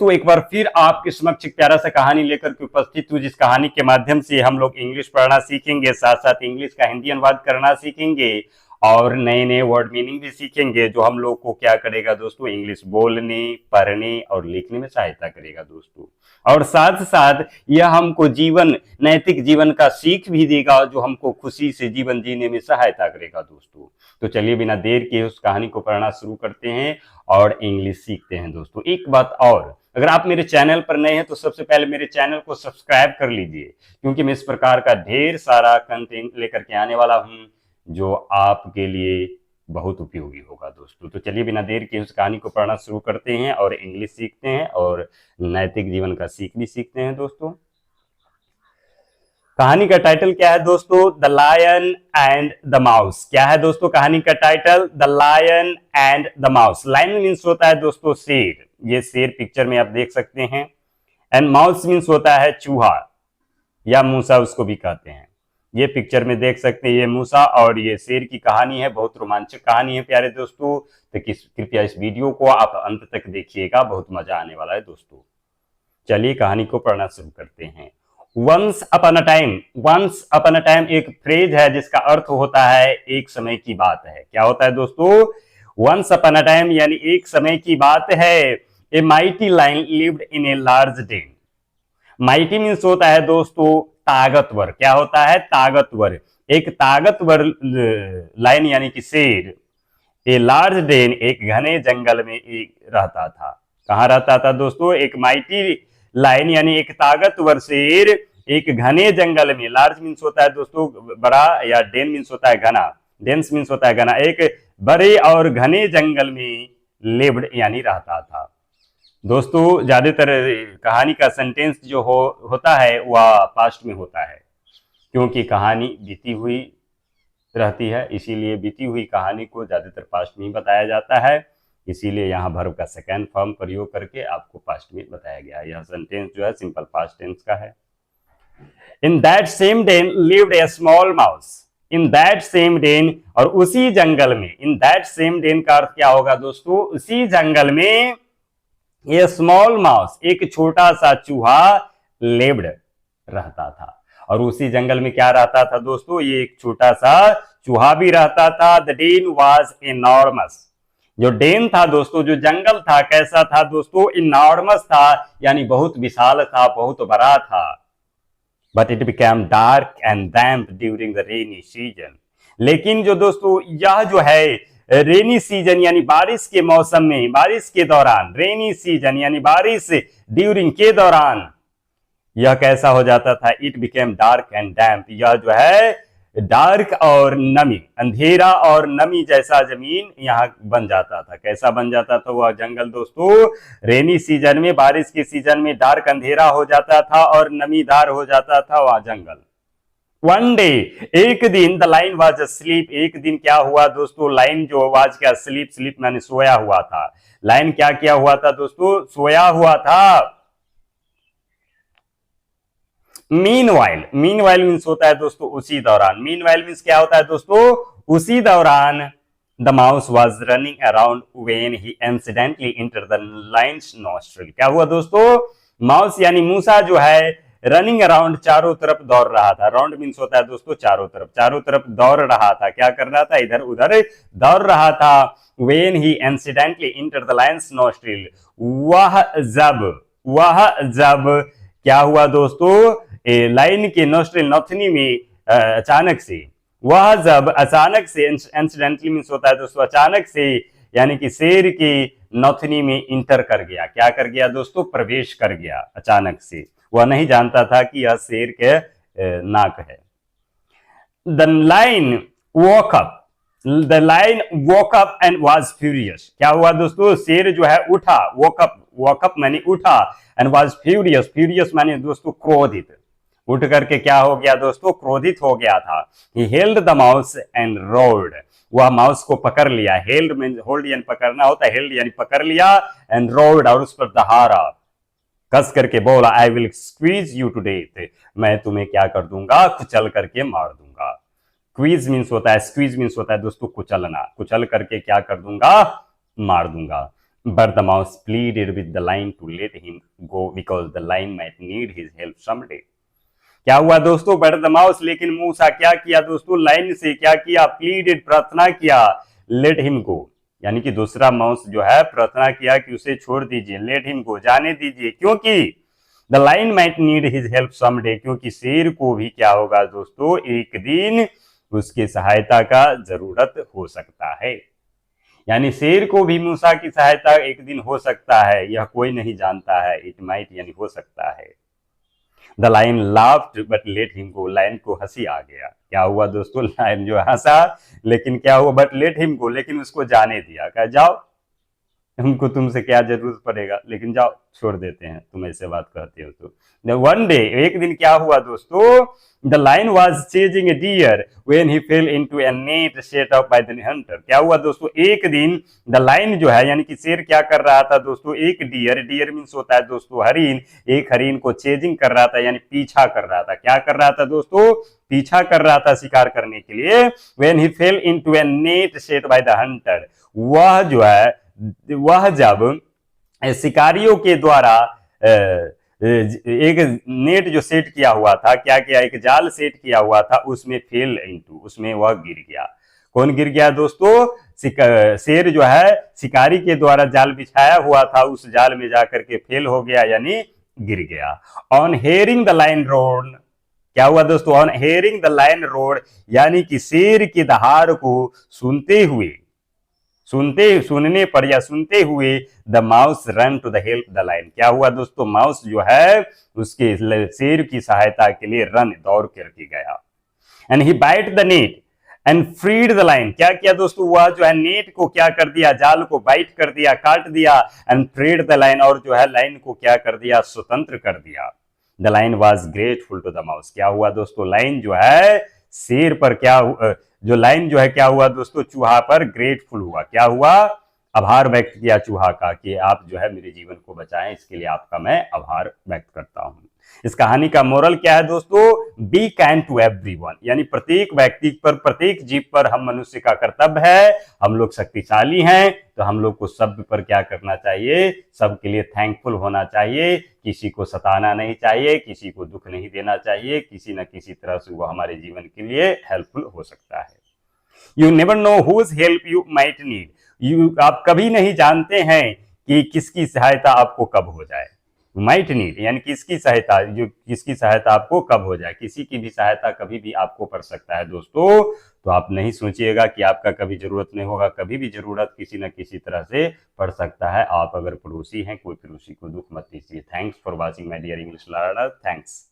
दोस्तों एक बार फिर आपके समक्ष एक प्यारा सा कहानी लेकर के उपस्थित हूँ, जिस कहानी के माध्यम से हम लोग इंग्लिश पढ़ना सीखेंगे, साथ साथ इंग्लिश का हिंदी अनुवाद करना सीखेंगे और नए नए वर्ड मीनिंग भी सीखेंगे, जो हम लोग को क्या करेगा दोस्तों, इंग्लिश बोलने, पढ़ने और लिखने में सहायता करेगा दोस्तों। और साथ साथ यह हमको जीवन, नैतिक जीवन का सीख भी देगा, जो हमको खुशी से जीवन जीने में सहायता करेगा दोस्तों। तो चलिए बिना देर के उस कहानी को पढ़ना शुरू करते हैं और इंग्लिश सीखते हैं दोस्तों। एक बात और, अगर आप मेरे चैनल पर नए हैं तो सबसे पहले मेरे चैनल को सब्सक्राइब कर लीजिए, क्योंकि मैं इस प्रकार का ढेर सारा कंटेंट लेकर के आने वाला हूं जो आपके लिए बहुत उपयोगी होगा दोस्तों। तो चलिए बिना देर के उस कहानी को पढ़ना शुरू करते हैं और इंग्लिश सीखते हैं और नैतिक जीवन का सीख भी सीखते हैं दोस्तों। कहानी का टाइटल क्या है दोस्तों? The lion and the mouse. क्या है दोस्तों कहानी का title? The lion and the mouse. Lion means होता है दोस्तों शेर, ये शेर पिक्चर में आप देख सकते हैं। एंड माउस मीन्स होता है चूहा या मूसा, उसको भी कहते हैं। ये पिक्चर में देख सकते हैं, ये मूसा और ये शेर की कहानी है। बहुत रोमांचक कहानी है प्यारे दोस्तों, तो कृपया इस वीडियो को आप अंत तक देखिएगा, बहुत मजा आने वाला है दोस्तों। चलिए कहानी को पढ़ना शुरू करते हैं। Once upon a time. Once upon a time एक फ्रेज है जिसका अर्थ होता है एक समय की बात है। क्या होता है दोस्तों? वंस अपॉन अ टाइम यानी एक समय की बात है। A mighty lion lived in a large den. Mighty means होता है दोस्तों ताकतवर। क्या होता है? ताकतवर। एक ताकतवर लायन यानी कि शेर ए लार्ज डेन एक घने जंगल में रहता था। कहां रहता था दोस्तों? एक माइटी लायन यानी एक ताकतवर शेर एक घने जंगल में। लार्ज मीन्स होता है दोस्तों बड़ा, या डेन मीन्स होता है घना, डेंस मीन्स होता है घना। एक बड़े और घने जंगल में लिव्ड यानी रहता था दोस्तों। ज्यादातर कहानी का सेंटेंस जो होता है वह पास्ट में होता है, क्योंकि कहानी बीती हुई रहती है, इसीलिए बीती हुई कहानी को ज्यादातर पास्ट में ही बताया जाता है। इसीलिए यहाँ वर्ब का सेकेंड फॉर्म प्रयोग करके आपको पास्ट में बताया गया है। यह सेंटेंस जो है सिंपल पास्ट टेंस का है। In that same den lived a small mouse. In that same den, और उसी जंगल में। इन दैट सेम डेन का अर्थ क्या होगा दोस्तों? उसी जंगल में ये स्मॉल माउस एक छोटा सा चूहा लिव्ड रहता था। और उसी जंगल में क्या रहता था दोस्तों? ये एक छोटा सा चूहा भी रहता था। The den was enormous. जो डेन था दोस्तों, जो जंगल था, कैसा था दोस्तों? इनॉर्मस था, यानी बहुत विशाल था, बहुत बड़ा था। But it became dark and damp during the rainy season. लेकिन जो दोस्तों यह जो है रेनी सीजन यानी बारिश के मौसम में, बारिश के दौरान, रेनी सीजन यानी बारिश ड्यूरिंग के दौरान यह कैसा हो जाता था? इट बिकेम डार्क एंड डैम्प। यह जो है डार्क और नमी, अंधेरा और नमी जैसा जमीन यहाँ बन जाता था। कैसा बन जाता था वह जंगल दोस्तों? रेनी सीजन में, बारिश के सीजन में डार्क अंधेरा हो जाता था और नमीदार हो जाता था वह जंगल। वन डे, एक दिन, द लाइन वाज अस्लीप। एक दिन क्या हुआ दोस्तों? लाइन जो वाज क्या? स्लीप। स्लीप मैंने सोया हुआ था। लाइन क्या किया हुआ था दोस्तों? सोया हुआ था। मीनवाइल। मीनवाइल मीन्स होता है दोस्तों उसी दौरान। मीनवाइल मीन्स क्या होता है दोस्तों? उसी दौरान। The mouse was running around when he incidentally entered the Lions nostril. क्या हुआ दोस्तों? माउस यानी मूसा जो है रनिंग अराउंड, चारों तरफ दौड़ रहा था। राउंड मीन्स होता है दोस्तों चारों तरफ, चारों तरफ दौड़ रहा था। क्या कर रहा था? इधर उधर दौड़ रहा था। When he incidentally entered the Lions nostril. वह जब क्या हुआ दोस्तों? लाइन के नोस्ट्रिल, नथनी में अचानक से। वह जब अचानक से, इंसिडेंटली मीन्स होता है दोस्तों अचानक से, यानी कि शेर की नथनी में इंटर कर गया। क्या कर गया दोस्तों? प्रवेश कर गया अचानक से। वह नहीं जानता था कि यह शेर के नाक है। The line walk up. The line walk up and was furious. क्या हुआ दोस्तों? शेर जो है उठा। वॉक अप माने उठा, एंड वाज फ्यूरियस। फ्यूरियस माने दोस्तों क्रोधित। उठ करके क्या हो गया दोस्तों? क्रोधित हो गया था। He held the mouse and rolled. वह माउस को पकड़ लिया। हेल्ड मीन होल्ड यानी पकड़ना होता है, हेल्ड यानी पकड़ लिया, एंड रोल्ड और उस पर दहाड़ा, कस करके बोला, I will squeeze you to death. मैं तुम्हें क्या कर दूंगा? कुचल करके मार दूंगा। क्वीज मीन्स होता है, स्क्वीज मीन्स होता है दोस्तों कुचलना। कुचल करके क्या कर दूंगा? मार दूंगा। But the mouse pleaded with the lion to let him go because the lion might need his help someday. क्या हुआ दोस्तों, बट द माउस, लेकिन मूसा क्या किया दोस्तों, लाइन से क्या किया, प्लीडेड, प्रार्थना किया, लेट हिम गो, यानी कि दूसरा माउस जो है प्रार्थना किया कि उसे छोड़ दीजिए, लेट हिम गो, जाने दीजिए, क्योंकि the line might need his help someday, क्योंकि शेर को भी क्या होगा दोस्तों, एक दिन उसकी सहायता का जरूरत हो सकता है। यानी शेर को भी मूसा की सहायता एक दिन हो सकता है, यह कोई नहीं जानता है, इट माइट यानी हो सकता है। The line laughed but let him go, line को हंसी आ गया, क्या हुआ दोस्तों, लाइन जो हंसा, लेकिन क्या हुआ, बट लेट हिम गो, लेकिन उसको जाने दिया, कहा जाओ, हमको तुमसे क्या जरूरत पड़ेगा, लेकिन जाओ, छोड़ देते हैं, तुम ऐसे बात कहते हो तो। वन डे, एक दिन क्या हुआ दोस्तों, the lion was chasing a deer when he fell into a net set up by the hunter. क्या हुआ दोस्तों, एक दिन द लाइन जो है, यानी कि शेर क्या कर रहा था दोस्तों, एक डियर, डियर मीन्स होता है दोस्तों हरिन, एक हरिन को चेजिंग कर रहा था, यानी पीछा कर रहा था, क्या कर रहा था दोस्तों, पीछा कर रहा था शिकार करने के लिए। When he fell into a net set bye the Hunter, वह जो है, वह जब शिकारियों के द्वारा एक नेट जो सेट किया हुआ था, क्या किया, एक जाल सेट किया हुआ था, उसमें फेल इनटू, उसमें वह गिर गया। कौन गिर गया दोस्तों, शेर जो है शिकारी के द्वारा जाल बिछाया हुआ था, उस जाल में जाकर के फेल हो गया, यानी गिर गया। On hearing the line road, क्या हुआ दोस्तों, on hearing the line road, यानी कि शेर की दहाड़ को सुनने पर या सुनते हुए the mouse run to the help the lion, क्या हुआ दोस्तों, माउस जो है उसके शेर की सहायता के लिए रन, दौड़ करके गया। And he bite the net and freed the lion, क्या किया दोस्तों, वह जो है नेट को क्या कर दिया, जाल को बाइट कर दिया, काट दिया, एंड फ्रीड द लाइन, और जो है लाइन को क्या कर दिया, स्वतंत्र कर दिया। The lion was grateful to the mouse, क्या हुआ दोस्तों, लाइन जो है शेर पर क्या, जो लाइन जो है क्या हुआ दोस्तों, चूहा पर ग्रेटफुल हुआ, क्या हुआ, आभार व्यक्त किया चूहा का, कि आप जो है मेरे जीवन को बचाएं, इसके लिए आपका मैं आभार व्यक्त करता हूं। इस कहानी का मोरल क्या है दोस्तों, बी काइंड टू एवरीवन, यानी प्रत्येक व्यक्ति पर, प्रत्येक जीव पर हम मनुष्य का कर्तव्य है, हम लोग शक्तिशाली हैं, तो हम लोग को सब पर क्या करना चाहिए, सबके लिए थैंकफुल होना चाहिए, किसी को सताना नहीं चाहिए, किसी को दुख नहीं देना चाहिए, किसी न किसी तरह से वो हमारे जीवन के लिए हेल्पफुल हो सकता है। You never know whose help you might need, आप कभी नहीं जानते हैं कि किसकी सहायता आपको कब हो जाए, माइट नीड यानी किसकी सहायता, जो किसकी सहायता आपको कब हो जाए, किसी की भी सहायता कभी भी आपको पड़ सकता है दोस्तों। तो आप नहीं सोचिएगा कि आपका कभी जरूरत नहीं होगा, कभी भी जरूरत किसी न किसी तरह से पड़ सकता है। आप अगर पड़ोसी हैं, कोई पड़ोसी को दुख मत दीजिए। Thanks for watching my dear English learner, thanks.